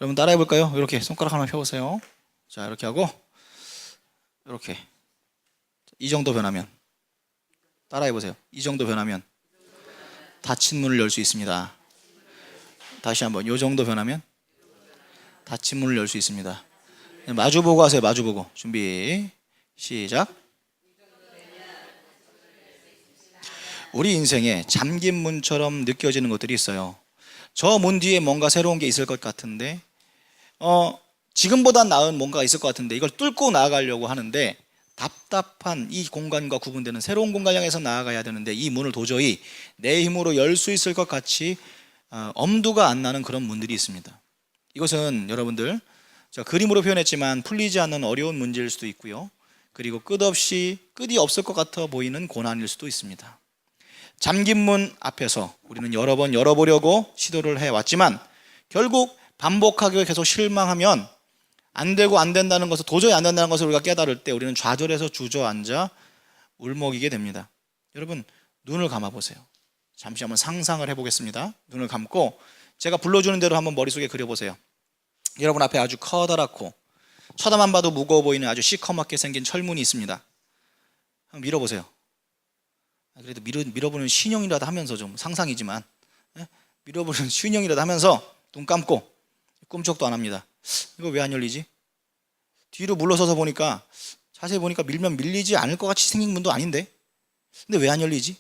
여러분 따라해 볼까요? 이렇게 손가락 하나 펴보세요. 자, 이렇게 하고 이렇게 이 정도 변하면 따라해 보세요. 이 정도 변하면 닫힌 문을 열 수 있습니다. 다시 한번 이 정도 변하면 닫힌 문을 열 수 있습니다. 마주보고 하세요. 마주보고. 준비 시작. 우리 인생에 잠긴 문처럼 느껴지는 것들이 있어요. 저 문 뒤에 뭔가 새로운 게 있을 것 같은데 지금보다 나은 뭔가가 있을 것 같은데 이걸 뚫고 나아가려고 하는데 답답한 이 공간과 구분되는 새로운 공간 향해서 나아가야 되는데 이 문을 도저히 내 힘으로 열 수 있을 것 같이 엄두가 안 나는 그런 문들이 있습니다. 이것은 여러분들 제가 그림으로 표현했지만 풀리지 않는 어려운 문제일 수도 있고요. 그리고 끝이 없을 것 같아 보이는 고난일 수도 있습니다. 잠긴 문 앞에서 우리는 여러 번 열어보려고 시도를 해왔지만 결국 반복하게 계속 실망하면 안 되고 안 된다는 것을 도저히 안 된다는 것을 우리가 깨달을 때 우리는 좌절해서 주저앉아 울먹이게 됩니다. 여러분 눈을 감아보세요. 잠시 한번 상상을 해보겠습니다. 눈을 감고 제가 불러주는 대로 한번 머릿속에 그려보세요. 여러분 앞에 아주 커다랗고 쳐다만 봐도 무거워 보이는 아주 시커멓게 생긴 철문이 있습니다. 한번 밀어보세요. 그래도 밀어보는 신용이라도 하면서 좀 상상이지만 밀어보는 신용이라도 하면서 눈 감고 꿈쩍도 안 합니다. 이거 왜 안 열리지? 뒤로 물러서서 보니까 자세히 보니까 밀면 밀리지 않을 것 같이 생긴 문도 아닌데 근데 왜 안 열리지?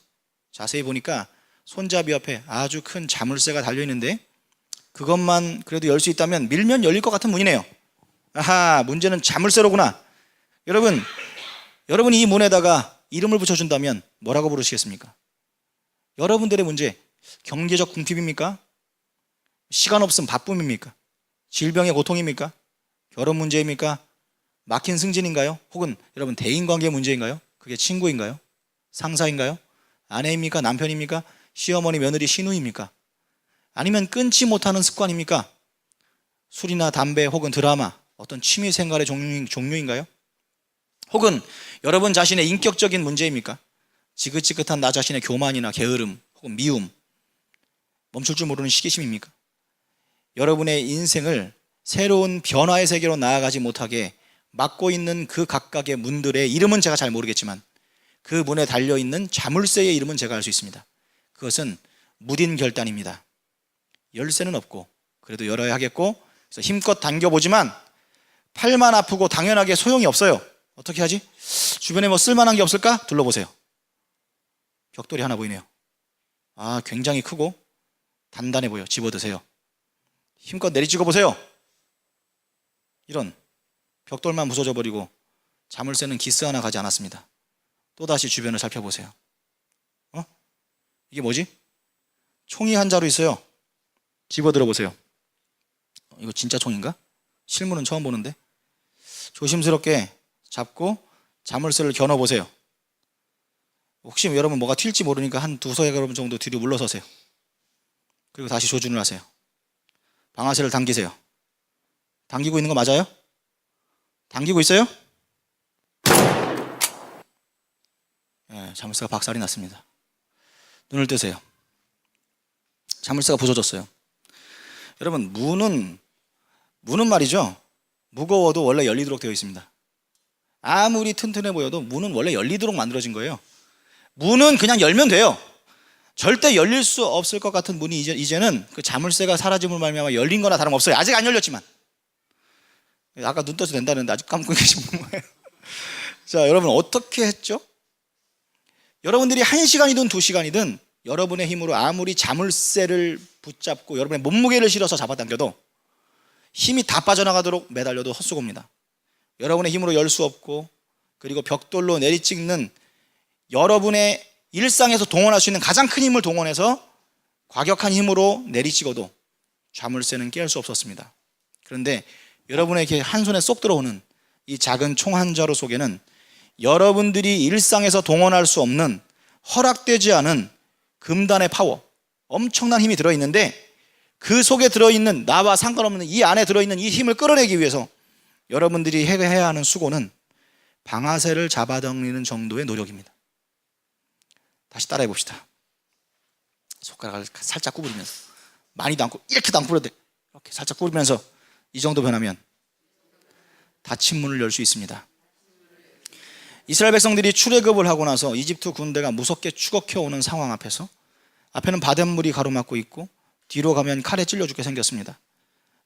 자세히 보니까 손잡이 옆에 아주 큰 자물쇠가 달려있는데 그것만 그래도 열 수 있다면 밀면 열릴 것 같은 문이네요. 아하, 문제는 자물쇠로구나. 여러분이 이 문에다가 이름을 붙여준다면 뭐라고 부르시겠습니까? 여러분들의 문제 경제적 궁핍입니까? 시간 없음 바쁨입니까? 질병의 고통입니까? 결혼 문제입니까? 막힌 승진인가요? 혹은 여러분 대인관계 문제인가요? 그게 친구인가요? 상사인가요? 아내입니까? 남편입니까? 시어머니, 며느리, 시누이입니까? 아니면 끊지 못하는 습관입니까? 술이나 담배 혹은 드라마, 어떤 취미 생활의 종류인가요? 혹은 여러분 자신의 인격적인 문제입니까? 지긋지긋한 나 자신의 교만이나 게으름 혹은 미움, 멈출 줄 모르는 시기심입니까? 여러분의 인생을 새로운 변화의 세계로 나아가지 못하게 막고 있는 그 각각의 문들의 이름은 제가 잘 모르겠지만 그 문에 달려있는 자물쇠의 이름은 제가 알 수 있습니다. 그것은 무딘 결단입니다. 열쇠는 없고 그래도 열어야 하겠고 그래서 힘껏 당겨보지만 팔만 아프고 당연하게 소용이 없어요. 어떻게 하지? 주변에 뭐 쓸만한 게 없을까? 둘러보세요. 벽돌이 하나 보이네요. 아, 굉장히 크고 단단해 보여. 집어드세요. 힘껏 내리찍어 보세요. 이런 벽돌만 부서져 버리고 자물쇠는 기스 하나 가지 않았습니다. 또다시 주변을 살펴보세요. 이게 뭐지? 총이 한 자루 있어요. 집어들어 보세요. 이거 진짜 총인가? 실물은 처음 보는데. 조심스럽게 잡고 자물쇠를 겨눠 보세요. 혹시 여러분 뭐가 튈지 모르니까 한 두세 걸음 정도 뒤로 물러서세요. 그리고 다시 조준을 하세요. 방아쇠를 당기세요. 당기고 있는 거 맞아요? 당기고 있어요? 네, 자물쇠가 박살이 났습니다. 눈을 뜨세요. 자물쇠가 부서졌어요. 여러분 문은 말이죠, 무거워도 원래 열리도록 되어 있습니다. 아무리 튼튼해 보여도 문은 원래 열리도록 만들어진 거예요. 문은 그냥 열면 돼요. 절대 열릴 수 없을 것 같은 문이 이제는 그 자물쇠가 사라짐으로 말미암아 열린 거나 다름없어요. 아직 안 열렸지만. 아까 눈 떠서 된다는데 아직 감고 계신 거예요. 자, 여러분 어떻게 했죠? 여러분들이 1시간이든 2시간이든 여러분의 힘으로 아무리 자물쇠를 붙잡고 여러분의 몸무게를 실어서 잡아당겨도 힘이 다 빠져나가도록 매달려도 헛수고입니다. 여러분의 힘으로 열 수 없고 그리고 벽돌로 내리찍는 여러분의 일상에서 동원할 수 있는 가장 큰 힘을 동원해서 과격한 힘으로 내리찍어도 자물쇠는 깰 수 없었습니다. 그런데 여러분에게 한 손에 쏙 들어오는 이 작은 총 한 자루 속에는 여러분들이 일상에서 동원할 수 없는 허락되지 않은 금단의 파워, 엄청난 힘이 들어있는데 그 속에 들어있는 나와 상관없는 이 안에 들어있는 이 힘을 끌어내기 위해서 여러분들이 해야 하는 수고는 방아쇠를 잡아당기는 정도의 노력입니다. 다시 따라해 봅시다. 손가락을 살짝 구부리면서, 많이도 않고 이렇게도 안 구부려도 돼. 이렇게 살짝 구부리면서 이 정도 변하면 닫힌 문을 열 수 있습니다. 이스라엘 백성들이 출애굽을 하고 나서 이집트 군대가 무섭게 추격해 오는 상황 앞에서 앞에는 바닷물이 가로막고 있고 뒤로 가면 칼에 찔려 죽게 생겼습니다.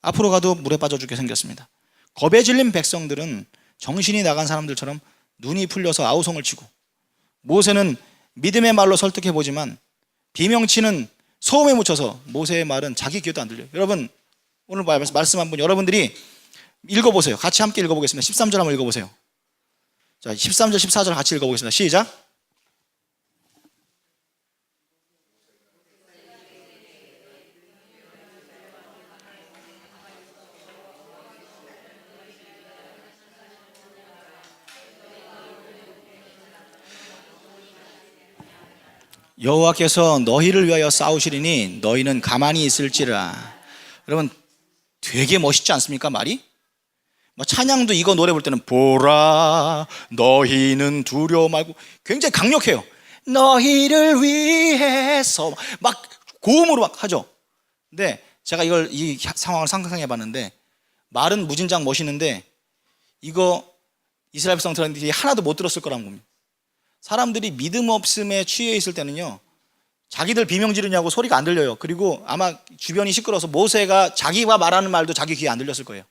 앞으로 가도 물에 빠져 죽게 생겼습니다. 겁에 질린 백성들은 정신이 나간 사람들처럼 눈이 풀려서 아우성을 치고, 모세는 믿음의 말로 설득해 보지만 비명치는 소음에 묻혀서 모세의 말은 자기 귀에도 안 들려요. 여러분, 오늘 말씀 한번 여러분들이 읽어보세요. 같이 함께 읽어보겠습니다. 13절 한번 읽어보세요. 자, 13절 14절 같이 읽어보겠습니다. 시작. 여호와께서 너희를 위하여 싸우시리니 너희는 가만히 있을지라. 여러분, 되게 멋있지 않습니까? 말이? 뭐 찬양도 이거 노래 볼 때는 보라 너희는 두려워 말고 굉장히 강력해요. 너희를 위해서 막 고음으로 막 하죠. 근데 제가 이 상황을 상상해 봤는데, 말은 무진장 멋있는데 이거 이스라엘 백성들이 하나도 못 들었을 거라는 겁니다. 사람들이 믿음 없음에 취해 있을 때는요, 자기들 비명 지르냐고 소리가 안 들려요. 그리고 아마 주변이 시끄러워서 모세가 자기가 말하는 말도 자기 귀에 안 들렸을 거예요.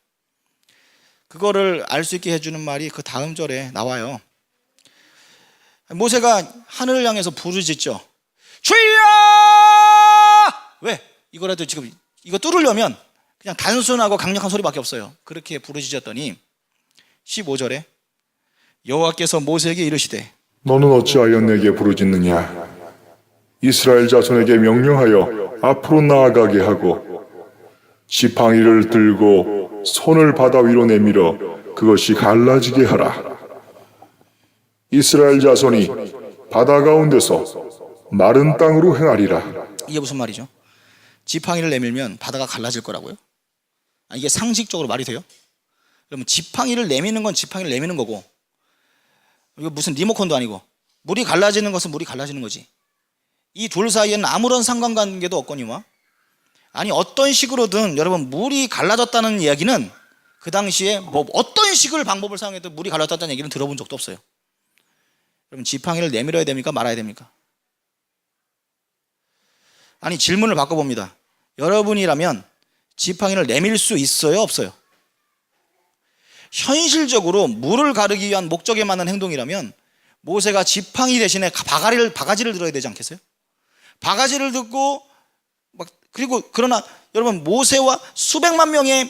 그거를 알 수 있게 해주는 말이 그 다음 절에 나와요. 모세가 하늘을 향해서 부르짖죠. 주여! 왜? 이거라도 지금 이거 뚫으려면 그냥 단순하고 강력한 소리밖에 없어요. 그렇게 부르짖었더니 15절에 여호와께서 모세에게 이르시되 너는 어찌하여 내게 부르짖느냐? 이스라엘 자손에게 명령하여 앞으로 나아가게 하고 지팡이를 들고 손을 바다 위로 내밀어 그것이 갈라지게 하라. 이스라엘 자손이 바다 가운데서 마른 땅으로 행하리라. 이게 무슨 말이죠? 지팡이를 내밀면 바다가 갈라질 거라고요? 이게 상식적으로 말이 돼요? 그러면 지팡이를 내미는 건 지팡이를 내미는 거고, 이거 무슨 리모컨도 아니고, 물이 갈라지는 것은 물이 갈라지는 거지. 이 둘 사이에는 아무런 상관관계도 없거니와, 아니 어떤 식으로든 여러분 물이 갈라졌다는 이야기는 그 당시에 뭐 어떤 식을 방법을 사용해도 물이 갈라졌다는 얘기는 들어본 적도 없어요. 그러면 지팡이를 내밀어야 됩니까? 말아야 됩니까? 아니 질문을 바꿔봅니다. 여러분이라면 지팡이를 내밀 수 있어요? 없어요? 현실적으로 물을 가르기 위한 목적에 맞는 행동이라면 모세가 지팡이 대신에 바가지를 들어야 되지 않겠어요? 바가지를 듣고 그리고 그러나 여러분 모세와 수백만 명의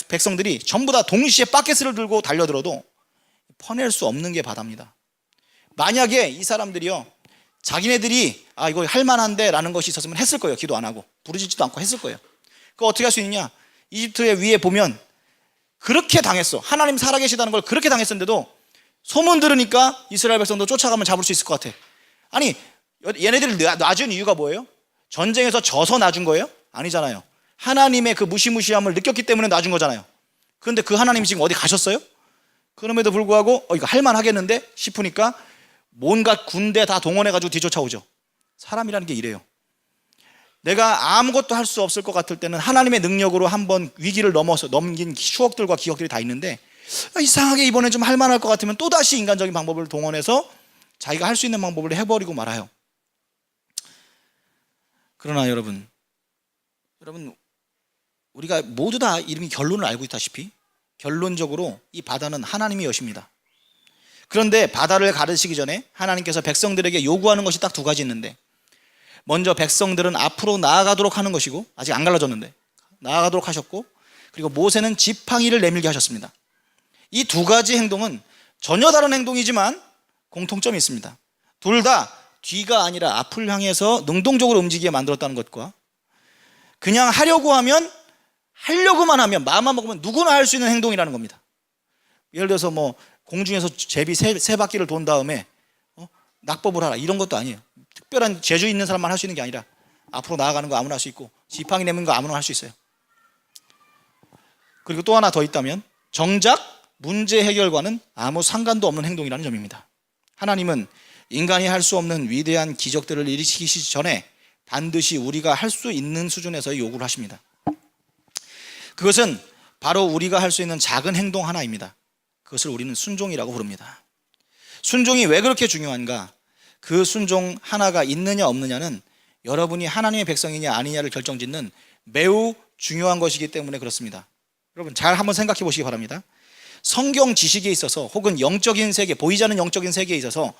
백성들이 전부 다 동시에 바켓을 들고 달려들어도 퍼낼 수 없는 게 바다입니다. 만약에 이 사람들이요 자기네들이 이거 할만한데 라는 것이 있었으면 했을 거예요. 기도 안 하고 부르짖지도 않고 했을 거예요. 그거 어떻게 할 수 있느냐? 이집트의 위에 보면 그렇게 당했어. 하나님 살아계시다는 걸 그렇게 당했었는데도 소문 들으니까 이스라엘 백성도 쫓아가면 잡을 수 있을 것 같아. 아니 얘네들을 놔준 이유가 뭐예요? 전쟁에서 져서 놔준 거예요? 아니잖아요. 하나님의 그 무시무시함을 느꼈기 때문에 놔준 거잖아요. 그런데 그 하나님이 지금 어디 가셨어요? 그럼에도 불구하고 이거 할만하겠는데 싶으니까 뭔가 군대 다 동원해가지고 뒤쫓아오죠. 사람이라는 게 이래요. 내가 아무것도 할 수 없을 것 같을 때는 하나님의 능력으로 한번 위기를 넘긴 추억들과 기억들이 다 있는데, 이상하게 이번엔 좀 할만할 것 같으면 또다시 인간적인 방법을 동원해서 자기가 할 수 있는 방법을 해버리고 말아요. 그러나 여러분 우리가 모두 다 이미 결론을 알고 있다시피 결론적으로 이 바다는 하나님의 여십니다. 그런데 바다를 가르시기 전에 하나님께서 백성들에게 요구하는 것이 딱 두 가지 있는데, 먼저 백성들은 앞으로 나아가도록 하는 것이고, 아직 안 갈라졌는데 나아가도록 하셨고, 그리고 모세는 지팡이를 내밀게 하셨습니다. 이 두 가지 행동은 전혀 다른 행동이지만 공통점이 있습니다. 둘 다 뒤가 아니라 앞을 향해서 능동적으로 움직이게 만들었다는 것과, 그냥 하려고만 하면 마음만 먹으면 누구나 할 수 있는 행동이라는 겁니다. 예를 들어서 뭐 공중에서 제비 세 바퀴를 돈 다음에 낙법을 하라 이런 것도 아니에요. 특별한 재주 있는 사람만 할 수 있는 게 아니라 앞으로 나아가는 거 아무나 할 수 있고, 지팡이 내미는 거 아무나 할 수 있어요. 그리고 또 하나 더 있다면 정작 문제 해결과는 아무 상관도 없는 행동이라는 점입니다. 하나님은 인간이 할 수 없는 위대한 기적들을 일으키시기 전에 반드시 우리가 할 수 있는 수준에서의 요구를 하십니다. 그것은 바로 우리가 할 수 있는 작은 행동 하나입니다. 그것을 우리는 순종이라고 부릅니다. 순종이 왜 그렇게 중요한가? 그 순종 하나가 있느냐 없느냐는 여러분이 하나님의 백성이냐 아니냐를 결정짓는 매우 중요한 것이기 때문에 그렇습니다. 여러분 잘 한번 생각해 보시기 바랍니다. 성경 지식에 있어서 혹은 영적인 세계, 보이지 않는 영적인 세계에 있어서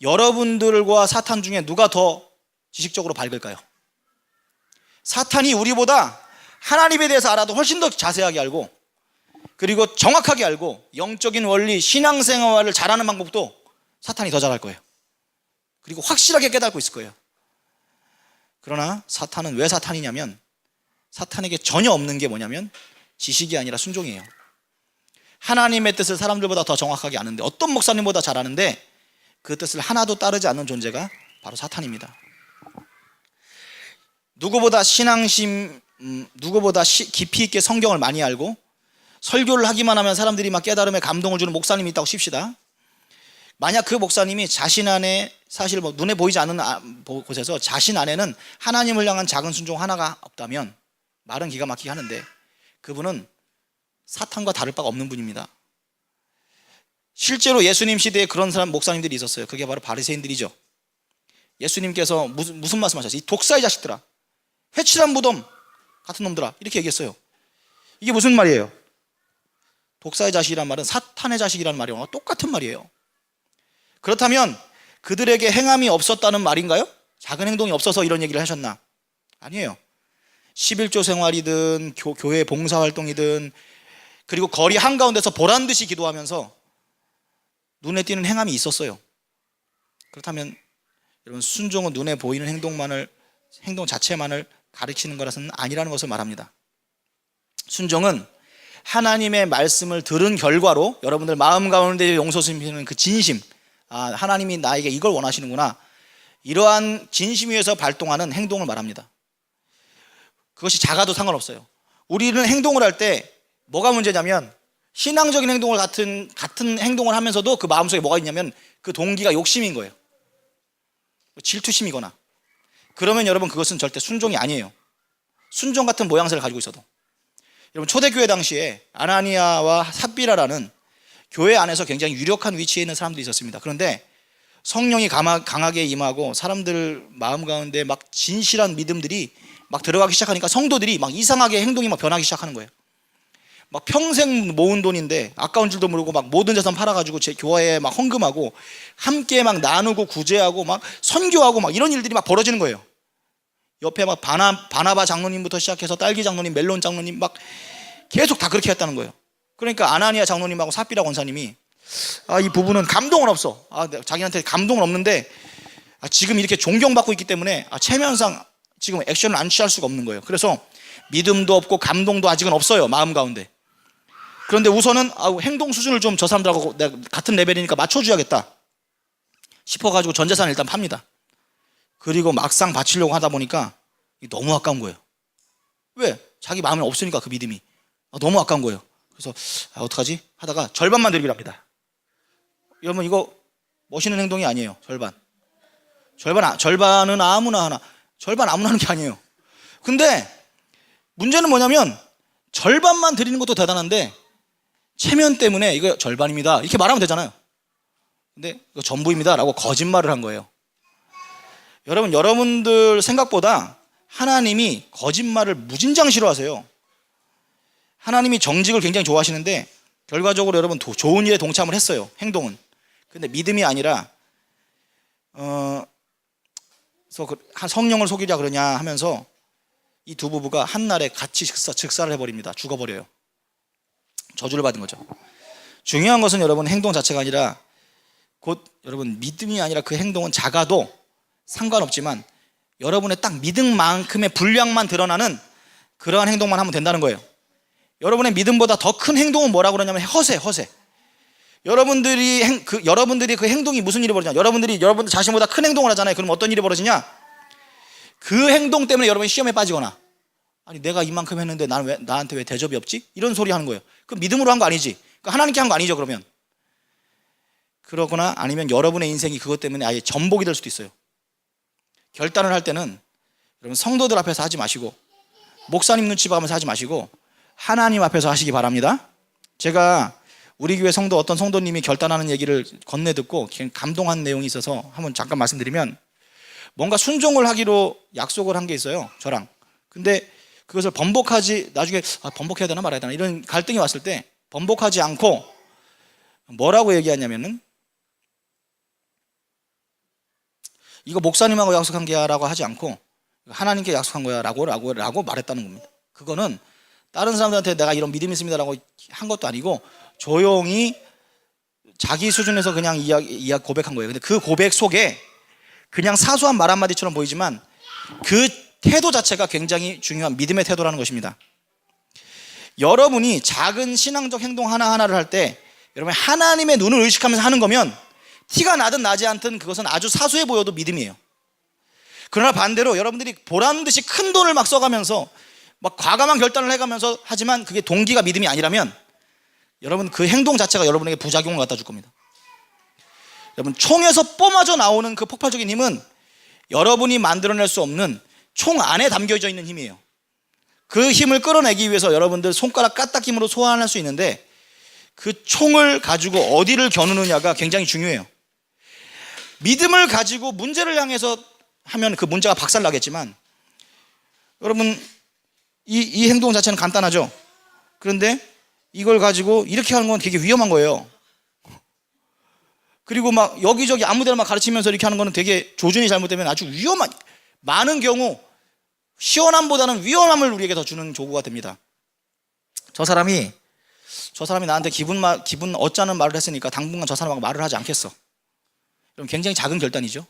여러분들과 사탄 중에 누가 더 지식적으로 밝을까요? 사탄이 우리보다 하나님에 대해서 알아도 훨씬 더 자세하게 알고, 그리고 정확하게 알고, 영적인 원리, 신앙생활을 잘하는 방법도 사탄이 더 잘할 거예요. 그리고 확실하게 깨닫고 있을 거예요. 그러나 사탄은 왜 사탄이냐면, 사탄에게 전혀 없는 게 뭐냐면 지식이 아니라 순종이에요. 하나님의 뜻을 사람들보다 더 정확하게 아는데, 어떤 목사님보다 잘 아는데 그 뜻을 하나도 따르지 않는 존재가 바로 사탄입니다. 누구보다 깊이 있게 성경을 많이 알고 설교를 하기만 하면 사람들이 막 깨달음에 감동을 주는 목사님이 있다고 칩시다. 만약 그 목사님이 자신 안에, 사실 뭐 눈에 보이지 않는 곳에서 자신 안에는 하나님을 향한 작은 순종 하나가 없다면 말은 기가 막히게 하는데 그분은 사탄과 다를 바가 없는 분입니다. 실제로 예수님 시대에 그런 사람 목사님들이 있었어요. 그게 바로 바리새인들이죠. 예수님께서 무슨 말씀하셨어요? 이 독사의 자식들아, 회칠한 무덤 같은 놈들아, 이렇게 얘기했어요. 이게 무슨 말이에요? 독사의 자식이란 말은 사탄의 자식이라는 말이랑 똑같은 말이에요. 그렇다면 그들에게 행함이 없었다는 말인가요? 작은 행동이 없어서 이런 얘기를 하셨나? 아니에요. 11조 생활이든 교회 봉사활동이든, 그리고 거리 한가운데서 보란듯이 기도하면서 눈에 띄는 행함이 있었어요. 그렇다면 여러분, 순종은 눈에 보이는 행동 자체만을 가르치는 거라서는 아니라는 것을 말합니다. 순종은 하나님의 말씀을 들은 결과로 여러분들 마음 가운데 용서심이는 그 진심, 하나님이 나에게 이걸 원하시는구나, 이러한 진심 위에서 발동하는 행동을 말합니다. 그것이 작아도 상관없어요. 우리는 행동을 할 때 뭐가 문제냐면, 신앙적인 행동을 같은 행동을 하면서도 그 마음속에 뭐가 있냐면 그 동기가 욕심인 거예요. 질투심이거나. 그러면 여러분 그것은 절대 순종이 아니에요. 순종 같은 모양새를 가지고 있어도. 여러분 초대교회 당시에 아나니아와 삽비라라는 교회 안에서 굉장히 유력한 위치에 있는 사람들이 있었습니다. 그런데 성령이 강하게 임하고 사람들 마음 가운데 막 진실한 믿음들이 막 들어가기 시작하니까 성도들이 막 이상하게 행동이 막 변하기 시작하는 거예요. 막 평생 모은 돈인데 아까운 줄도 모르고 막 모든 재산 팔아가지고 제 교회에 막 헌금하고 함께 막 나누고 구제하고 막 선교하고 막 이런 일들이 막 벌어지는 거예요. 옆에 막 바나바 장로님부터 시작해서 딸기 장로님, 멜론 장로님 막 계속 다 그렇게 했다는 거예요. 그러니까 아나니아 장로님하고 삽비라 권사님이 이 부부는 감동은 없어. 자기한테 감동은 없는데 지금 이렇게 존경받고 있기 때문에 체면상 지금 액션을 안 취할 수가 없는 거예요. 그래서 믿음도 없고 감동도 아직은 없어요, 마음 가운데. 그런데 우선은 행동 수준을 좀 저 사람들하고 내가 같은 레벨이니까 맞춰줘야겠다 싶어가지고 전 재산을 일단 팝니다. 그리고 막상 바치려고 하다 보니까 너무 아까운 거예요. 왜? 자기 마음에 없으니까 그 믿음이 너무 아까운 거예요. 그래서 어떡하지? 하다가 절반만 드리기로 합니다. 여러분 이거 멋있는 행동이 아니에요. 절반은 아무나 하나. 절반 아무나 하는 게 아니에요. 근데 문제는 뭐냐면 절반만 드리는 것도 대단한데 체면 때문에 이거 절반입니다 이렇게 말하면 되잖아요. 근데 이거 전부입니다 라고 거짓말을 한 거예요. 여러분들 생각보다 하나님이 거짓말을 무진장 싫어하세요. 하나님이 정직을 굉장히 좋아하시는데 결과적으로 여러분 좋은 일에 동참을 했어요, 행동은. 근데 믿음이 아니라 성령을 속이려 그러냐 하면서 이 두 부부가 한날에 같이 즉사를 해버립니다. 죽어버려요. 저주를 받은 거죠. 중요한 것은 여러분 행동 자체가 아니라 곧 여러분 믿음이 아니라 그 행동은 작아도 상관없지만 여러분의 딱 믿음만큼의 분량만 드러나는 그러한 행동만 하면 된다는 거예요. 여러분의 믿음보다 더 큰 행동은 뭐라고 그러냐면 허세. 여러분들이 그 행동이 무슨 일이 벌어지냐, 여러분들 자신보다 큰 행동을 하잖아요. 그럼 어떤 일이 벌어지냐, 그 행동 때문에 여러분이 시험에 빠지거나, 아니 내가 이만큼 했는데 나한테 왜 대접이 없지? 이런 소리 하는 거예요. 그럼 믿음으로 한 거 아니지. 하나님께 한 거 아니죠. 그러면 그러거나 아니면 여러분의 인생이 그것 때문에 아예 전복이 될 수도 있어요. 결단을 할 때는 여러분 성도들 앞에서 하지 마시고 목사님 눈치 봐가면서 하지 마시고 하나님 앞에서 하시기 바랍니다. 제가 우리 교회 성도 어떤 성도님이 결단하는 얘기를 건네 듣고 감동한 내용이 있어서 한번 잠깐 말씀드리면, 뭔가 순종을 하기로 약속을 한 게 있어요, 저랑. 근데 그것을 나중에 번복해야 되나 말아야 되나 이런 갈등이 왔을 때 번복하지 않고 뭐라고 얘기하냐면은, 이거 목사님하고 약속한 게야 라고 하지 않고 하나님께 약속한 거야 라고 말했다는 겁니다. 그거는 다른 사람들한테 내가 이런 믿음이 있습니다 라고 한 것도 아니고 조용히 자기 수준에서 그냥 이야기 고백한 거예요. 근데 그 고백 속에 그냥 사소한 말 한마디처럼 보이지만 그 태도 자체가 굉장히 중요한 믿음의 태도라는 것입니다. 여러분이 작은 신앙적 행동 하나하나를 할 때 여러분 하나님의 눈을 의식하면서 하는 거면 티가 나든 나지 않든 그것은 아주 사소해 보여도 믿음이에요. 그러나 반대로 여러분들이 보라는 듯이 큰 돈을 막 써가면서 막 과감한 결단을 해가면서 하지만 그게 동기가 믿음이 아니라면 여러분 그 행동 자체가 여러분에게 부작용을 갖다 줄 겁니다. 여러분 총에서 뿜어져 나오는 그 폭발적인 힘은 여러분이 만들어낼 수 없는 총 안에 담겨져 있는 힘이에요. 그 힘을 끌어내기 위해서 여러분들 손가락 까딱 힘으로 소환할 수 있는데 그 총을 가지고 어디를 겨누느냐가 굉장히 중요해요. 믿음을 가지고 문제를 향해서 하면 그 문제가 박살나겠지만 여러분 이 행동 자체는 간단하죠. 그런데 이걸 가지고 이렇게 하는 건 되게 위험한 거예요. 그리고 막 여기저기 아무데나 막 가르치면서 이렇게 하는 거는 되게 조준이 잘못되면 아주 많은 경우 시원함보다는 위험함을 우리에게 더 주는 조구가 됩니다. 저 사람이 나한테 기분 어쩌는 말을 했으니까 당분간 저 사람하고 말을 하지 않겠어. 그럼 굉장히 작은 결단이죠.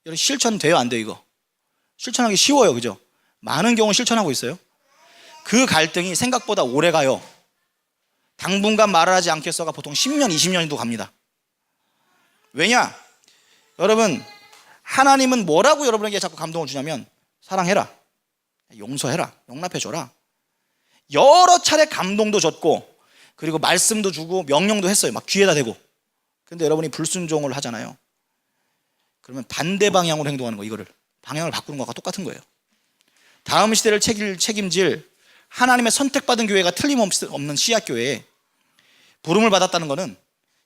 여러분 실천돼요, 안 돼요? 이거 실천하기 쉬워요, 그죠? 많은 경우 실천하고 있어요. 그 갈등이 생각보다 오래 가요. 당분간 말을 하지 않겠어가 보통 10년, 20년도 갑니다. 왜냐? 여러분 하나님은 뭐라고 여러분에게 자꾸 감동을 주냐면 사랑해라, 용서해라, 용납해줘라. 여러 차례 감동도 줬고 그리고 말씀도 주고 명령도 했어요. 막 귀에다 대고. 근데 여러분이 불순종을 하잖아요. 그러면 반대 방향으로 행동하는 거, 이거를 방향을 바꾸는 것과 똑같은 거예요. 다음 시대를 책임질 하나님의 선택받은 교회가 틀림없는 씨앗교회에 부름을 받았다는 것은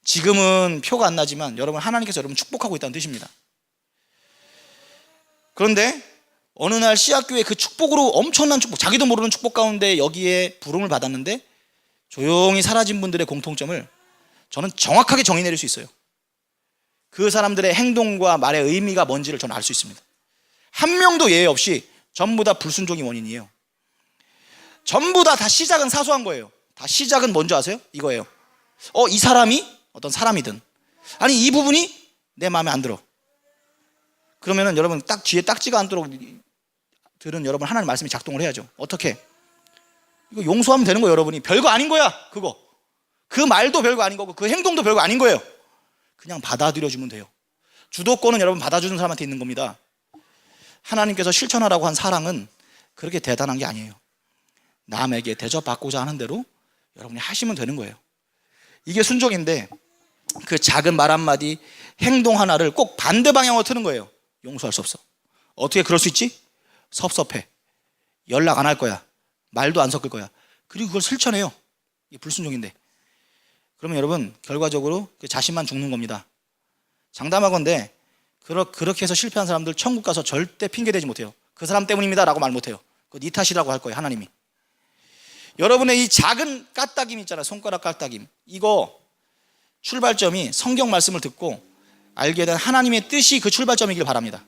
지금은 표가 안 나지만 여러분 하나님께서 여러분 축복하고 있다는 뜻입니다. 그런데 어느 날 씨앗교회 그 축복으로 엄청난 축복, 자기도 모르는 축복 가운데 여기에 부름을 받았는데 조용히 사라진 분들의 공통점을 저는 정확하게 정의 내릴 수 있어요. 그 사람들의 행동과 말의 의미가 뭔지를 저는 알 수 있습니다. 한 명도 예외 없이 전부 다 불순종이 원인이에요. 전부 다 시작은 사소한 거예요. 다 시작은 뭔지 아세요? 이거예요. 이 사람이 어떤 사람이든 아니 이 부분이 내 마음에 안 들어. 그러면은 여러분 딱 귀에 딱지가 않도록 들은 여러분 하나님 말씀이 작동을 해야죠. 어떻게? 이거 용서하면 되는 거예요. 여러분이 별거 아닌 거야. 그거 그 말도 별거 아닌 거고 그 행동도 별거 아닌 거예요. 그냥 받아들여주면 돼요. 주도권은 여러분 받아주는 사람한테 있는 겁니다. 하나님께서 실천하라고 한 사랑은 그렇게 대단한 게 아니에요. 남에게 대접받고자 하는 대로 여러분이 하시면 되는 거예요. 이게 순종인데 그 작은 말 한마디 행동 하나를 꼭 반대 방향으로 트는 거예요. 용서할 수 없어. 어떻게 그럴 수 있지? 섭섭해. 연락 안 할 거야. 말도 안 섞을 거야. 그리고 그걸 실천해요. 이게 불순종인데. 그러면 여러분 결과적으로 자신만 죽는 겁니다. 장담하건대 그렇게 해서 실패한 사람들 천국 가서 절대 핑계대지 못해요. 그 사람 때문입니다 라고 말 못해요. 그거 네 탓이라고 할 거예요, 하나님이. 여러분의 이 작은 까딱임 있잖아요. 손가락 까딱임. 이거 출발점이 성경 말씀을 듣고 알게 된 하나님의 뜻이 그 출발점이길 바랍니다.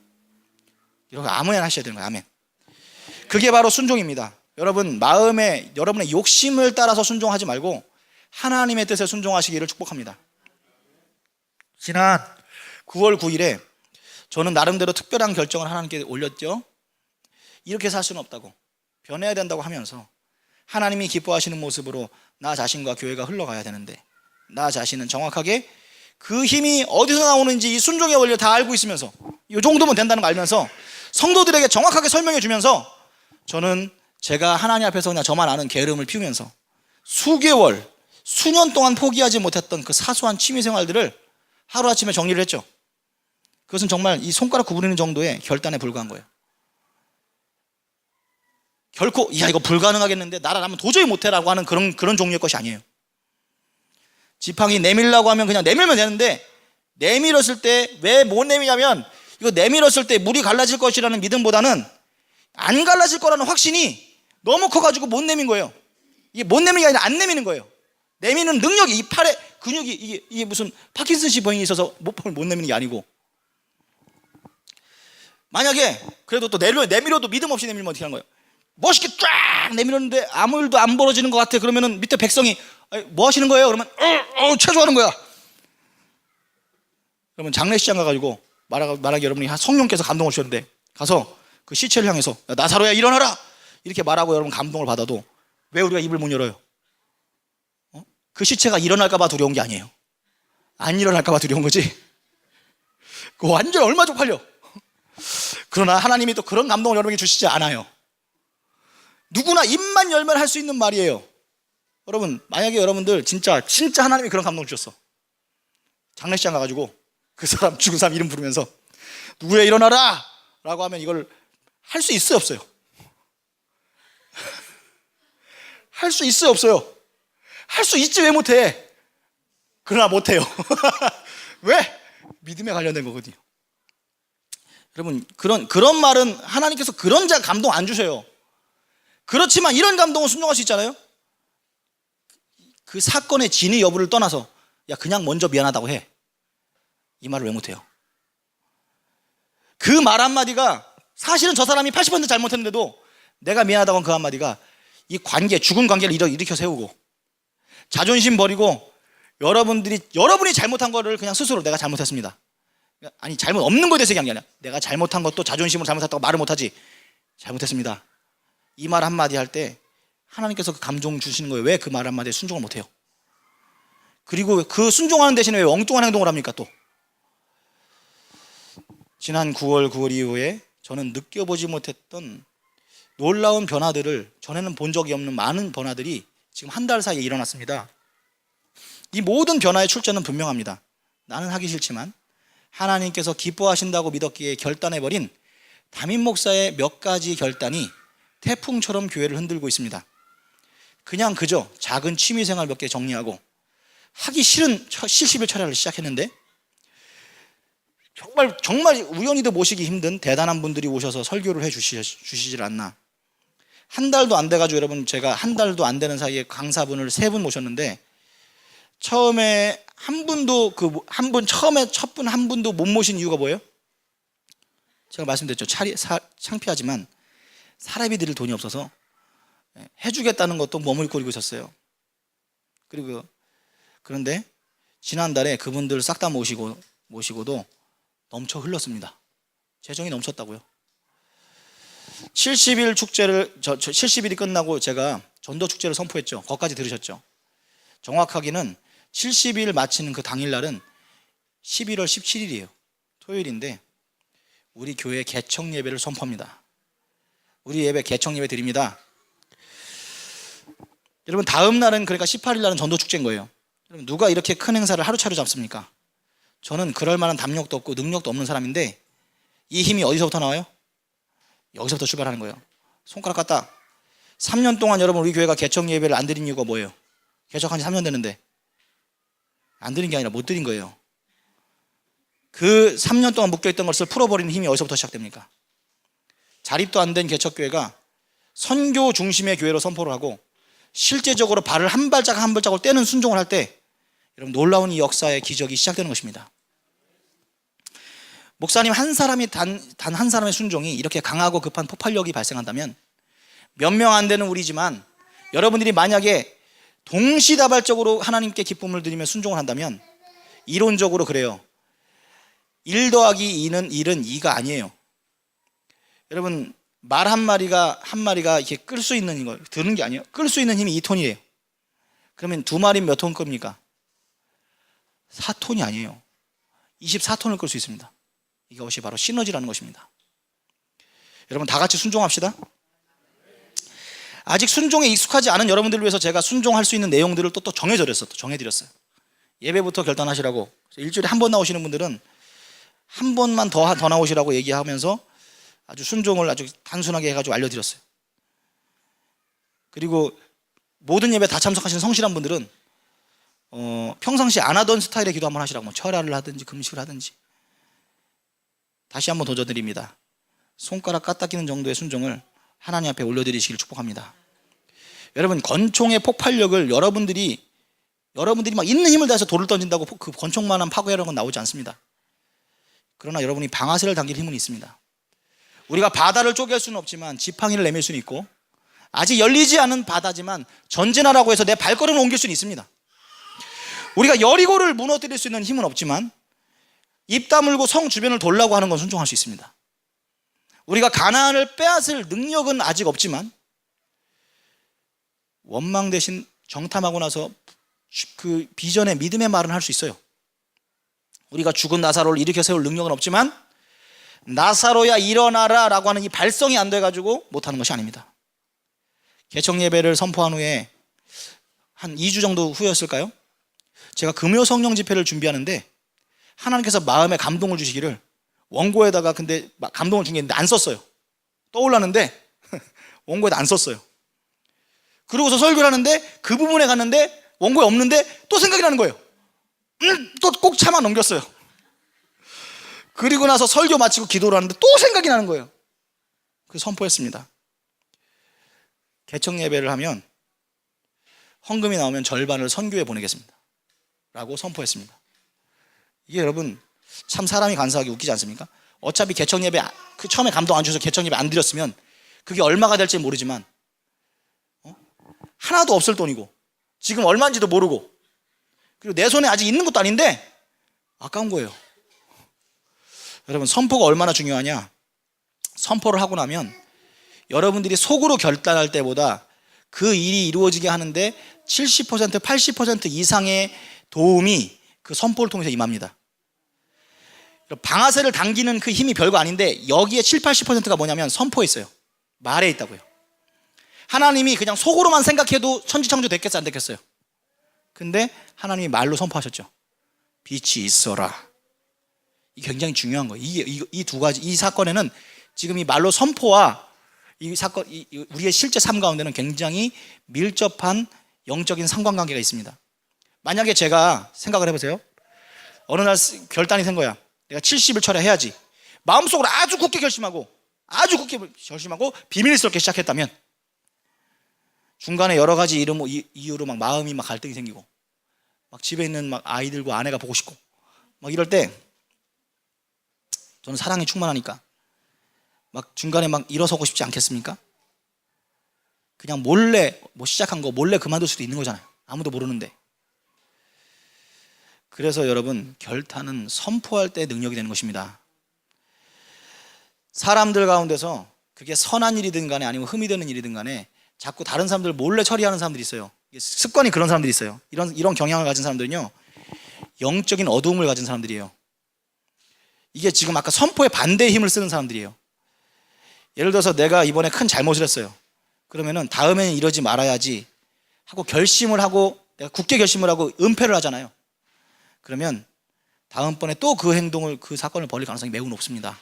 이렇게 아멘 하셔야 되는 거예요. 아멘. 그게 바로 순종입니다. 여러분 마음에 여러분의 욕심을 따라서 순종하지 말고 하나님의 뜻에 순종하시기를 축복합니다. 지난 9월 9일에 저는 나름대로 특별한 결정을 하나님께 올렸죠. 이렇게 살 수는 없다고, 변해야 된다고 하면서 하나님이 기뻐하시는 모습으로 나 자신과 교회가 흘러가야 되는데 나 자신은 정확하게 그 힘이 어디서 나오는지 이 순종의 원리를 다 알고 있으면서 이 정도면 된다는 걸 알면서 성도들에게 정확하게 설명해 주면서 저는 제가 하나님 앞에서 그냥 저만 아는 게으름을 피우면서 수개월, 수년 동안 포기하지 못했던 그 사소한 취미 생활들을 하루아침에 정리를 했죠. 그것은 정말 이 손가락 구부리는 정도의 결단에 불과한 거예요. 결코 야 이거 불가능하겠는데 나라라면 도저히 못해라고 하는 그런 종류의 것이 아니에요. 지팡이 내밀라고 하면 그냥 내밀면 되는데, 내밀었을 때 왜 못 내미냐면, 이거 내밀었을 때 물이 갈라질 것이라는 믿음보다는 안 갈라질 거라는 확신이 너무 커가지고 못 내민 거예요. 이게 못 내미는 게 아니라 안 내미는 거예요. 내미는 능력이, 이 팔에 근육이 이게 무슨 파킨슨씨 병이 있어서 못 내미는 게 아니고, 만약에 그래도 또 내밀어도 믿음 없이 내밀면 어떻게 하는 거예요? 멋있게 쫙 내밀었는데 아무 일도 안 벌어지는 것 같아. 그러면은 밑에 백성이 뭐 하시는 거예요? 그러면 체조하는 거야. 그러면 장례식장 가가지고 말하기 여러분이 성령께서 감동을 주셨는데 가서 그 시체를 향해서 야, 나사로야 일어나라 이렇게 말하고 여러분 감동을 받아도 왜 우리가 입을 못 열어요? 그 시체가 일어날까 봐 두려운 게 아니에요. 안 일어날까 봐 두려운 거지. 그거 완전 얼마 쪽팔려. 그러나 하나님이 또 그런 감동을 여러분에게 주시지 않아요. 누구나 입만 열면 할 수 있는 말이에요. 여러분, 만약에 여러분들 진짜 하나님이 그런 감동을 주셨어. 장례식장 가가지고 그 사람, 죽은 사람 이름 부르면서 누구야 일어나라 라고 하면 이걸 할 수 있어요, 없어요? 할 수 있어요, 없어요? 할 수 있지 왜 못해? 그러나 못해요. 왜? 믿음에 관련된 거거든요. 여러분, 그런 말은 하나님께서 그런 자 감동 안 주셔요. 그렇지만 이런 감동은 순종할 수 있잖아요. 그 사건의 진위 여부를 떠나서 야 그냥 먼저 미안하다고 해. 이 말을 왜 못해요? 그 말 한마디가 사실은 저 사람이 80% 잘못했는데도 내가 미안하다고 한 그 한마디가 이 관계, 죽은 관계를 일으켜 세우고 자존심 버리고 여러분이 잘못한 거를 그냥 스스로 내가 잘못했습니다. 아니 잘못 없는 거에 대해서 얘기한 게 아니라 내가 잘못한 것도 자존심으로 잘못했다고 말을 못하지. 잘못했습니다. 이 말 한마디 할 때 하나님께서 그 감동 주시는 거예요. 왜 그 말 한마디에 순종을 못해요? 그리고 그 순종하는 대신에 왜 엉뚱한 행동을 합니까 또? 지난 9월 이후에 저는 느껴보지 못했던 놀라운 변화들을 전에는 본 적이 없는 많은 변화들이 지금 한 달 사이에 일어났습니다. 이 모든 변화의 출처는 분명합니다. 나는 하기 싫지만 하나님께서 기뻐하신다고 믿었기에 결단해버린 담임 목사의 몇 가지 결단이 태풍처럼 교회를 흔들고 있습니다. 그냥 그저 작은 취미생활 몇 개 정리하고 하기 싫은 실십일 철야를 시작했는데 정말 우연히도 모시기 힘든 대단한 분들이 오셔서 설교를 해주시질 않나. 한 달도 안 돼가지고 여러분 제가 한 달도 안 되는 사이에 강사분을 3분 모셨는데 처음에 첫 분 한 분도 못 모신 이유가 뭐예요? 제가 말씀드렸죠. 창피하지만 사람이 드릴 돈이 없어서 해주겠다는 것도 머물거리고 있었어요. 그런데 지난달에 그분들 싹 다 모시고도 넘쳐 흘렀습니다. 재정이 넘쳤다고요. 70일 축제를 70일이 끝나고 제가 전도 축제를 선포했죠. 거기까지 들으셨죠? 정확하게는 70일 마치는 그 당일날은 11월 17일이에요. 토요일인데 우리 교회 개청 예배를 선포합니다. 우리 예배 개청 예배 드립니다. 여러분 다음 날은 그러니까 18일 날은 전도 축제인 거예요. 여러분 누가 이렇게 큰 행사를 하루차례 잡습니까? 저는 그럴 만한 담력도 없고 능력도 없는 사람인데 이 힘이 어디서부터 나와요? 여기서부터 출발하는 거예요. 손가락 갖다 3년 동안 여러분 우리 교회가 개청 예배를 안 드린 이유가 뭐예요? 개척한 지 3년 됐는데 안 드린 게 아니라 못 드린 거예요. 그 3년 동안 묶여있던 것을 풀어버리는 힘이 어디서부터 시작됩니까? 자립도 안 된 개척교회가 선교 중심의 교회로 선포를 하고 실제적으로 발을 한 발자국 한 발자국을 떼는 순종을 할 때 여러분 놀라운 이 역사의 기적이 시작되는 것입니다. 목사님 한 사람이 단 한 사람의 순종이 이렇게 강하고 급한 폭발력이 발생한다면 몇 명 안 되는 우리지만 여러분들이 만약에 동시다발적으로 하나님께 기쁨을 드리며 순종을 한다면 이론적으로 그래요. 1 더하기 2는 2가 아니에요. 여러분 말 한 마리가 이렇게 끌 수 있는 거 드는 게 아니에요. 끌 수 있는 힘이 2톤이에요. 그러면 2마리 몇 톤 겁니까? 4톤이 아니에요. 24톤을 끌 수 있습니다. 이것이 바로 시너지라는 것입니다. 여러분 다 같이 순종합시다. 아직 순종에 익숙하지 않은 여러분들을 위해서 제가 순종할 수 있는 내용들을 또 정해드렸어요. 예배부터 결단하시라고. 일주일에 한 번 나오시는 분들은 한 번만 더 나오시라고 얘기하면서 아주 순종을 아주 단순하게 해가지고 알려드렸어요. 그리고 모든 예배 다 참석하시는 성실한 분들은 평상시 안 하던 스타일의 기도 한번 하시라고, 뭐 철야를 하든지 금식을 하든지. 다시 한번 도전드립니다. 손가락 까딱이는 정도의 순종을 하나님 앞에 올려드리시길 축복합니다. 여러분, 권총의 폭발력을 여러분들이 막 있는 힘을 다해서 돌을 던진다고 그 권총만한 파괴하는 건 나오지 않습니다. 그러나 여러분이 방아쇠를 당길 힘은 있습니다. 우리가 바다를 쪼갤 수는 없지만 지팡이를 내밀 수는 있고, 아직 열리지 않은 바다지만 전진하라고 해서 내 발걸음을 옮길 수는 있습니다. 우리가 여리고를 무너뜨릴 수 있는 힘은 없지만 입 다물고 성 주변을 돌라고 하는 건 순종할 수 있습니다. 우리가 가나안을 빼앗을 능력은 아직 없지만 원망 대신 정탐하고 나서 그 비전의 믿음의 말은 할 수 있어요. 우리가 죽은 나사로를 일으켜 세울 능력은 없지만 나사로야 일어나라 라고 하는 이 발성이 안 돼가지고 못하는 것이 아닙니다. 개척 예배를 선포한 후에 한 2주 정도 후였을까요? 제가 금요 성령 집회를 준비하는데 하나님께서 마음에 감동을 주시기를 원고에다가, 근데 감동을 준 게 있는데 안 썼어요. 떠올랐는데 원고에다 안 썼어요. 그러고서 설교를 하는데 그 부분에 갔는데 원고에 없는데 또 생각이 나는 거예요. 또 꼭 참아 넘겼어요. 그리고 나서 설교 마치고 기도를 하는데 또 생각이 나는 거예요. 그래서 선포했습니다. 개척 예배를 하면 헌금이 나오면 절반을 선교에 보내겠습니다 라고 선포했습니다. 이게 여러분 참 사람이 간사하게 웃기지 않습니까? 어차피 개척 예배 그 처음에 감동 안 주셔서 개척 예배 안 드렸으면 그게 얼마가 될지 모르지만 하나도 없을 돈이고 지금 얼마인지도 모르고 그리고 내 손에 아직 있는 것도 아닌데 아까운 거예요. 여러분, 선포가 얼마나 중요하냐? 선포를 하고 나면 여러분들이 속으로 결단할 때보다 그 일이 이루어지게 하는데 70%, 80% 이상의 도움이 그 선포를 통해서 임합니다. 방아쇠를 당기는 그 힘이 별거 아닌데 여기에 7, 80%가 뭐냐면 선포에 있어요. 말에 있다고요. 하나님이 그냥 속으로만 생각해도 천지창조 됐겠어요, 안 됐겠어요? 근데 하나님이 말로 선포하셨죠. 빛이 있어라. 이게 굉장히 중요한 거예요. 이 두 가지, 이 사건에는 지금 이 말로 선포와 이 사건, 우리의 실제 삶 가운데는 굉장히 밀접한 영적인 상관관계가 있습니다. 만약에 제가 생각을 해보세요. 어느 날 결단이 생 거야. 내가 70일 철야해야지. 마음속으로 아주 굳게 결심하고 비밀스럽게 시작했다면 중간에 여러 가지 이유로 막 마음이 막 갈등이 생기고 막 집에 있는 막 아이들과 아내가 보고 싶고 막 이럴 때 저는 사랑이 충만하니까 막 중간에 막 일어서고 싶지 않겠습니까? 그냥 몰래 시작한 거 몰래 그만둘 수도 있는 거잖아요. 아무도 모르는데. 그래서 여러분, 결단은 선포할 때 능력이 되는 것입니다. 사람들 가운데서 그게 선한 일이든 간에 아니면 흠이 되는 일이든 간에 자꾸 다른 사람들 몰래 처리하는 사람들이 있어요. 습관이 그런 사람들이 있어요. 이런 경향을 가진 사람들은요, 영적인 어두움을 가진 사람들이에요. 이게 지금 아까 선포의 반대의 힘을 쓰는 사람들이에요. 예를 들어서 내가 이번에 큰 잘못을 했어요. 그러면은 다음에는 이러지 말아야지 하고 결심을 하고 내가 굳게 결심을 하고 은폐를 하잖아요. 그러면 다음번에 또 그 행동을, 그 사건을 벌일 가능성이 매우 높습니다.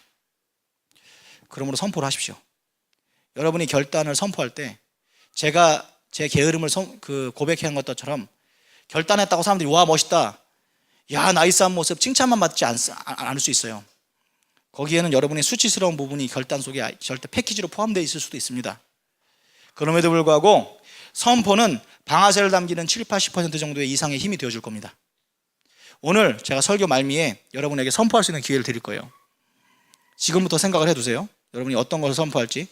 그러므로 선포를 하십시오. 여러분이 결단을 선포할 때 제가 제 게으름을 고백한 것처럼 결단했다고 사람들이 와 멋있다, 야 나이스한 모습 칭찬만 받지 않을 수 있어요. 거기에는 여러분의 수치스러운 부분이 결단 속에 절대 패키지로 포함되어 있을 수도 있습니다. 그럼에도 불구하고 선포는 방아쇠를 당기는 7, 80% 정도의 이상의 힘이 되어줄 겁니다. 오늘 제가 설교 말미에 여러분에게 선포할 수 있는 기회를 드릴 거예요. 지금부터 생각을 해두세요. 여러분이 어떤 것을 선포할지.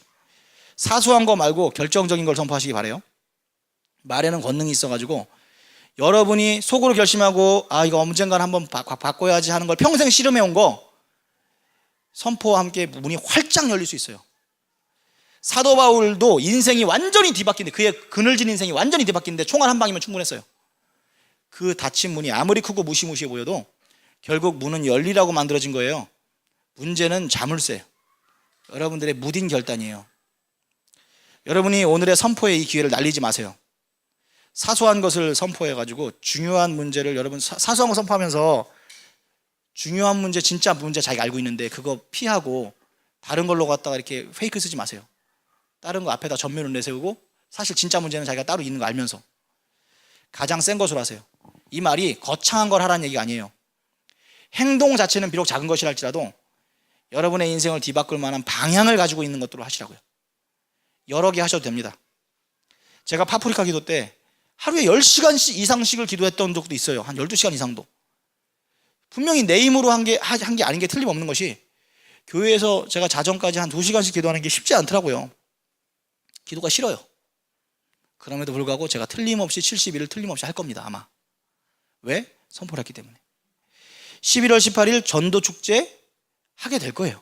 사소한 거 말고 결정적인 걸 선포하시기 바라요. 말에는 권능이 있어가지고 여러분이 속으로 결심하고 이거 언젠간 한번 바꿔야지 하는 걸 평생 씨름해온 거 선포와 함께 문이 활짝 열릴 수 있어요. 사도 바울도 인생이 완전히 뒤바뀌는데, 그의 그늘진 인생이 완전히 뒤바뀌는데 총알 한 방이면 충분했어요. 그 닫힌 문이 아무리 크고 무시무시해 보여도 결국 문은 열리라고 만들어진 거예요. 문제는 자물쇠, 여러분들의 무딘 결단이에요. 여러분이 오늘의 선포의 이 기회를 날리지 마세요. 사소한 것을 선포해가지고 중요한 문제를, 여러분 사소한 거 선포하면서 중요한 문제, 진짜 문제 자기가 알고 있는데 그거 피하고 다른 걸로 갖다가 이렇게 페이크 쓰지 마세요. 다른 거 앞에다 전면을 내세우고 사실 진짜 문제는 자기가 따로 있는 거 알면서 가장 센 것으로 하세요. 이 말이 거창한 걸 하라는 얘기가 아니에요. 행동 자체는 비록 작은 것이랄지라도 여러분의 인생을 뒤바꿀 만한 방향을 가지고 있는 것들로 하시라고요. 여러 개 하셔도 됩니다. 제가 파프리카 기도 때 하루에 10시간 이상씩을 기도했던 적도 있어요. 한 12시간 이상도. 분명히 내 힘으로 한 게 아닌 게 틀림없는 것이, 교회에서 제가 자정까지 한 2시간씩 기도하는 게 쉽지 않더라고요. 기도가 싫어요. 그럼에도 불구하고 제가 틀림없이 70일을 틀림없이 할 겁니다, 아마. 왜? 선포를 했기 때문에. 11월 18일 전도 축제 하게 될 거예요.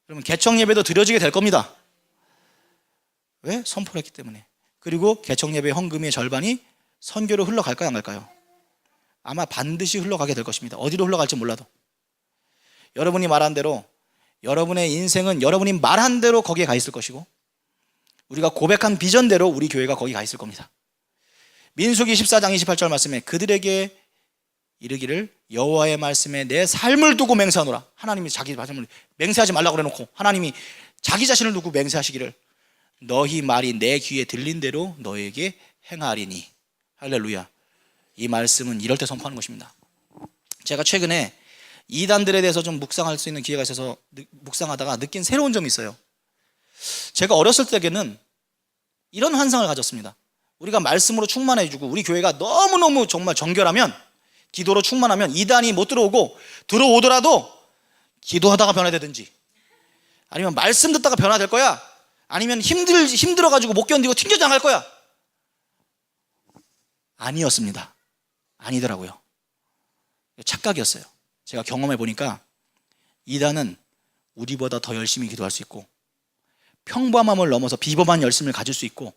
그러면 개청 예배도 드려지게 될 겁니다. 왜? 선포를 했기 때문에. 그리고 개청 예배 헌금의 절반이 선교로 흘러갈까요, 안 갈까요? 아마 반드시 흘러가게 될 것입니다. 어디로 흘러갈지 몰라도. 여러분이 말한 대로, 여러분의 인생은 여러분이 말한 대로 거기에 가 있을 것이고, 우리가 고백한 비전대로 우리 교회가 거기 가 있을 겁니다. 민수기 14장 28절 말씀에 그들에게 이르기를 여호와의 말씀에 내 삶을 두고 맹세하노라. 하나님이 자기 말씀을 맹세하지 말라고 그래놓고 하나님이 자기 자신을 두고 맹세하시기를 너희 말이 내 귀에 들린 대로 너에게 행하리니. 할렐루야. 이 말씀은 이럴 때 선포하는 것입니다. 제가 최근에 이단들에 대해서 좀 묵상할 수 있는 기회가 있어서 묵상하다가 느낀 새로운 점이 있어요. 제가 어렸을 때에는 이런 환상을 가졌습니다. 우리가 말씀으로 충만해지고 우리 교회가 너무너무 정말 정결하면, 기도로 충만하면 이단이 못 들어오고, 들어오더라도 기도하다가 변화되든지, 아니면 말씀 듣다가 변화될 거야, 아니면 힘들어가지고 못 견디고 튕겨 나갈 거야. 아니었습니다. 아니더라고요. 착각이었어요. 제가 경험해 보니까 이단은 우리보다 더 열심히 기도할 수 있고, 평범함을 넘어서 비범한 열심을 가질 수 있고,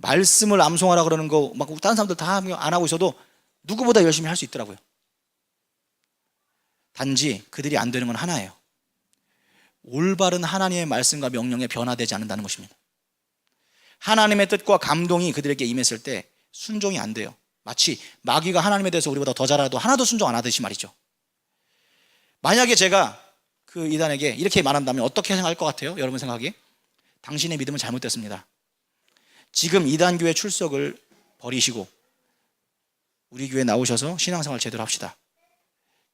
말씀을 암송하라 그러는 거 막 다른 사람들 다 안 하고 있어도 누구보다 열심히 할 수 있더라고요. 단지 그들이 안 되는 건 하나예요. 올바른 하나님의 말씀과 명령에 변화되지 않는다는 것입니다. 하나님의 뜻과 감동이 그들에게 임했을 때 순종이 안 돼요. 마치 마귀가 하나님에 대해서 우리보다 더 잘 알아도 하나도 순종 안 하듯이 말이죠. 만약에 제가 그 이단에게 이렇게 말한다면 어떻게 생각할 것 같아요? 여러분 생각하기에? 당신의 믿음은 잘못됐습니다. 지금 이단교회 출석을 버리시고 우리 교회 나오셔서 신앙생활 제대로 합시다.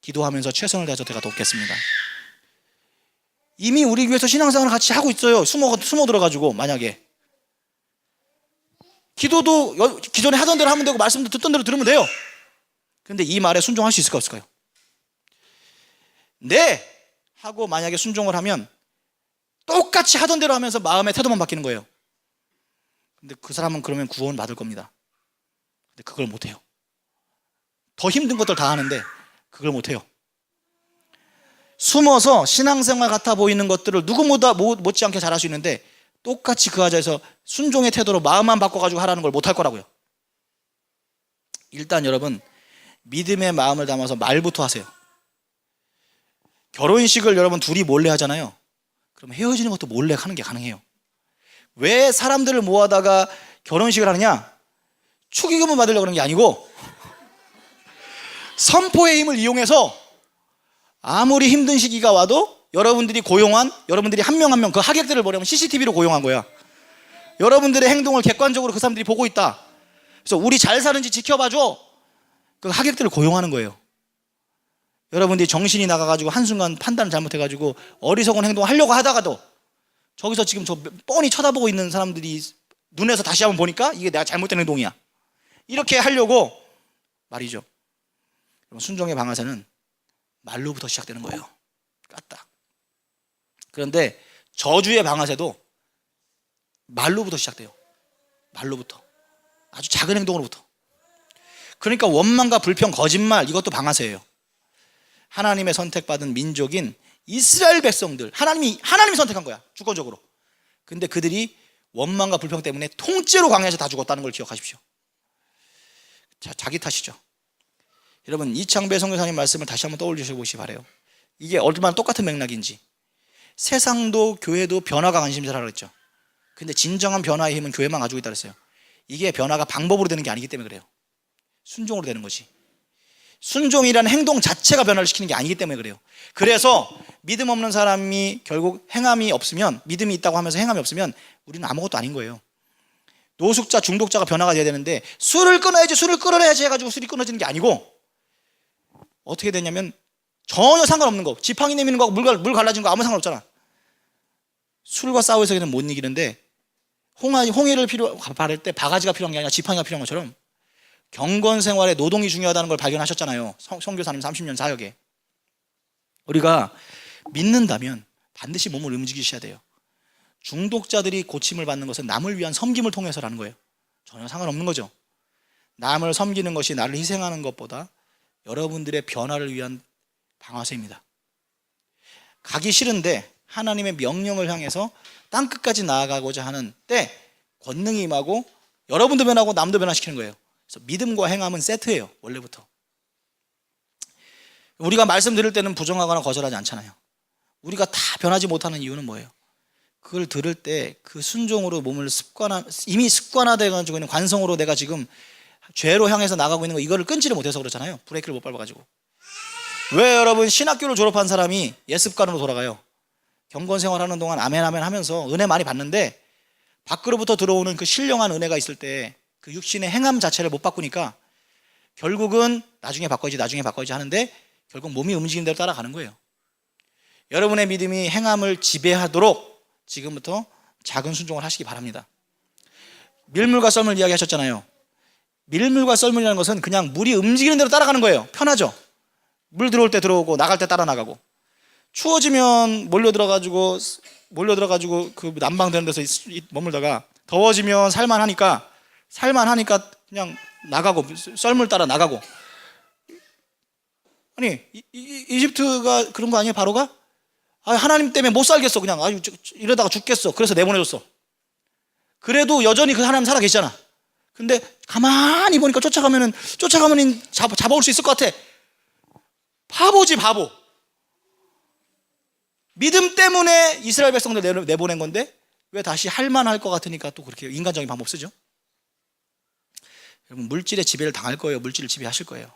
기도하면서 최선을 다해서 제가 돕겠습니다. 이미 우리 교회에서 신앙생활을 같이 하고 있어요. 숨어 들어가지고. 만약에 기도도 기존에 하던 대로 하면 되고 말씀도 듣던 대로 들으면 돼요. 그런데 이 말에 순종할 수 있을까 없을까요? 네! 하고 만약에 순종을 하면 똑같이 하던 대로 하면서 마음의 태도만 바뀌는 거예요. 근데 그 사람은 그러면 구원 받을 겁니다. 근데 그걸 못해요. 더 힘든 것들 다 하는데 그걸 못해요. 숨어서 신앙생활 같아 보이는 것들을 누구보다 못지않게 잘할 수 있는데 똑같이 그 하자에서 순종의 태도로 마음만 바꿔가지고 하라는 걸 못할 거라고요. 일단 여러분, 믿음의 마음을 담아서 말부터 하세요. 결혼식을 여러분 둘이 몰래 하잖아요. 그럼 헤어지는 것도 몰래 하는 게 가능해요. 왜 사람들을 모아다가 결혼식을 하느냐? 축의금을 받으려고 그러는 게 아니고 선포의 힘을 이용해서 아무리 힘든 시기가 와도 여러분들이 고용한, 여러분들이 한 명 한 명 그 하객들을 뭐냐면 CCTV로 고용한 거야. 여러분들의 행동을 객관적으로 그 사람들이 보고 있다. 그래서 우리 잘 사는지 지켜봐줘. 그 하객들을 고용하는 거예요. 여러분들이 정신이 나가가지고 한순간 판단을 잘못해가지고 어리석은 행동을 하려고 하다가도 저기서 지금 저 뻔히 쳐다보고 있는 사람들이 눈에서 다시 한번 보니까 이게 내가 잘못된 행동이야. 이렇게 하려고 말이죠. 순종의 방아쇠는 말로부터 시작되는 거예요. 까딱. 그런데 저주의 방아쇠도 말로부터 시작돼요. 말로부터. 아주 작은 행동으로부터. 그러니까 원망과 불평, 거짓말, 이것도 방아쇠예요. 하나님의 선택받은 민족인 이스라엘 백성들, 하나님이 선택한 거야, 주권적으로. 근데 그들이 원망과 불평 때문에 통째로 광야에서 다 죽었다는 걸 기억하십시오. 자기 탓이죠. 여러분, 이창배 선교사님 말씀을 다시 한번 떠올려 보시기 바라요. 이게 얼마나 똑같은 맥락인지. 세상도 교회도 변화가 관심사라 그랬죠. 근데 진정한 변화의 힘은 교회만 가지고 있다 그랬어요. 이게 변화가 방법으로 되는 게 아니기 때문에 그래요. 순종으로 되는 것이. 순종이라는 행동 자체가 변화를 시키는 게 아니기 때문에 그래요. 그래서 믿음 없는 사람이 결국 행함이 없으면, 믿음이 있다고 하면서 행함이 없으면 우리는 아무것도 아닌 거예요. 노숙자, 중독자가 변화가 돼야 되는데 술을 끊어야지, 술을 끊어야지 해가지고 술이 끊어지는 게 아니고 어떻게 되냐면 전혀 상관없는 거, 지팡이 내미는 거하고 물 갈라진 거 아무 상관없잖아. 술과 싸워서는 못 이기는데 홍해를 바를 때 바가지가 필요한 게 아니라 지팡이가 필요한 것처럼 경건 생활에 노동이 중요하다는 걸 발견하셨잖아요. 선교사님 30년 사역에. 우리가 믿는다면 반드시 몸을 움직이셔야 돼요. 중독자들이 고침을 받는 것은 남을 위한 섬김을 통해서라는 거예요. 전혀 상관없는 거죠. 남을 섬기는 것이 나를 희생하는 것보다 여러분들의 변화를 위한 방아쇠입니다. 가기 싫은데 하나님의 명령을 향해서 땅끝까지 나아가고자 하는 때 권능이 임하고 여러분도 변하고 남도 변화시키는 거예요. 그래서 믿음과 행함은 세트예요. 원래부터. 우리가 말씀 들을 때는 부정하거나 거절하지 않잖아요. 우리가 다 변하지 못하는 이유는 뭐예요? 그걸 들을 때 그 순종으로 몸을 이미 습관화되어가지고 있는 관성으로 내가 지금 죄로 향해서 나가고 있는 거, 이거를 끊지를 못해서 그렇잖아요. 브레이크를 못 밟아가지고. 왜 여러분 신학교를 졸업한 사람이 예습관으로 돌아가요? 경건 생활하는 동안 아멘 아멘 하면서 은혜 많이 받는데 밖으로부터 들어오는 그 신령한 은혜가 있을 때 그 육신의 행함 자체를 못 바꾸니까 결국은 나중에 바꿔야지 하는데 결국 몸이 움직이는 대로 따라가는 거예요. 여러분의 믿음이 행함을 지배하도록 지금부터 작은 순종을 하시기 바랍니다. 밀물과 썰물 이야기하셨잖아요. 밀물과 썰물이라는 것은 그냥 물이 움직이는 대로 따라가는 거예요. 편하죠. 물 들어올 때 들어오고 나갈 때 따라 나가고. 추워지면 몰려들어가지고 그 난방되는 데서 머물다가 더워지면 살만하니까 그냥 나가고, 썰물 따라 나가고. 아니 이집트가 그런 거 아니에요? 바로가 하나님 때문에 못 살겠어, 그냥 이러다가 죽겠어, 그래서 내보내줬어. 그래도 여전히 그 하나님 살아 계시잖아. 근데 가만히 보니까 쫓아가면 잡아올 수 있을 것 같아. 바보지, 바보. 믿음 때문에 이스라엘 백성들 내보낸 건데 왜 다시 할만할 것 같으니까 또 그렇게 인간적인 방법 쓰죠? 여러분, 물질의 지배를 당할 거예요. 물질을 지배하실 거예요.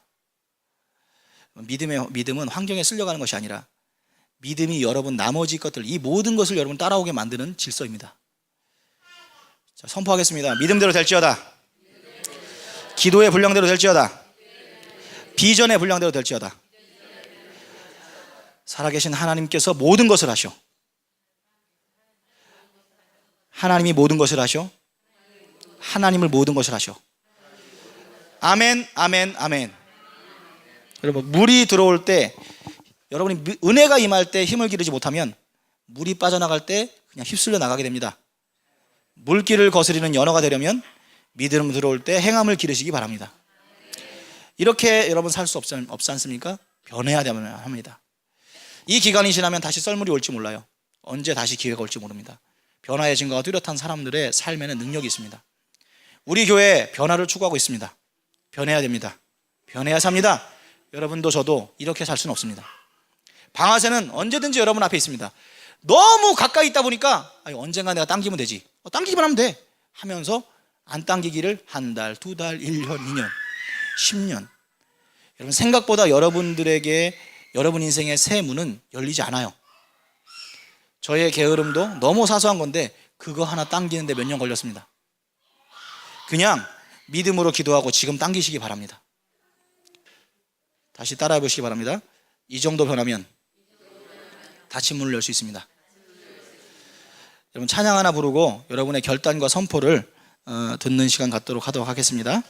믿음은 환경에 쓸려가는 것이 아니라 믿음이 여러분 나머지 것들, 이 모든 것을 여러분 따라오게 만드는 질서입니다. 자, 선포하겠습니다. 믿음대로 될지어다. 기도의 분량대로 될지어다. 비전의 분량대로 될지어다. 살아계신 하나님께서 모든 것을 하셔. 하나님이 모든 것을 하셔. 하나님을 모든 것을 하셔. 아멘, 아멘, 아멘. 여러분, 물이 들어올 때, 여러분이 은혜가 임할 때 힘을 기르지 못하면 물이 빠져나갈 때 그냥 휩쓸려 나가게 됩니다. 물길을 거스리는 연어가 되려면 믿음 들어올 때 행함을 기르시기 바랍니다. 이렇게 여러분 살 수 없지 않습니까? 변해야 합니다. 이 기간이 지나면 다시 썰물이 올지 몰라요. 언제 다시 기회가 올지 모릅니다. 변화의 증거가 뚜렷한 사람들의 삶에는 능력이 있습니다. 우리 교회 변화를 추구하고 있습니다. 변해야 됩니다. 변해야 삽니다. 여러분도 저도 이렇게 살 수는 없습니다. 방아쇠는 언제든지 여러분 앞에 있습니다. 너무 가까이 있다 보니까 언젠가 내가 당기면 되지, 당기기만 하면 돼 하면서 안 당기기를 한 달, 두 달, 1년, 2년, 10년. 여러분, 생각보다 여러분들에게 여러분 인생의 새 문은 열리지 않아요. 저의 게으름도 너무 사소한 건데 그거 하나 당기는데 몇 년 걸렸습니다. 그냥 믿음으로 기도하고 지금 당기시기 바랍니다. 다시 따라해 보시기 바랍니다. 이 정도 변하면 닫힌 문을 열 수 있습니다. 여러분, 찬양 하나 부르고 여러분의 결단과 선포를 듣는 시간 갖도록 하겠습니다.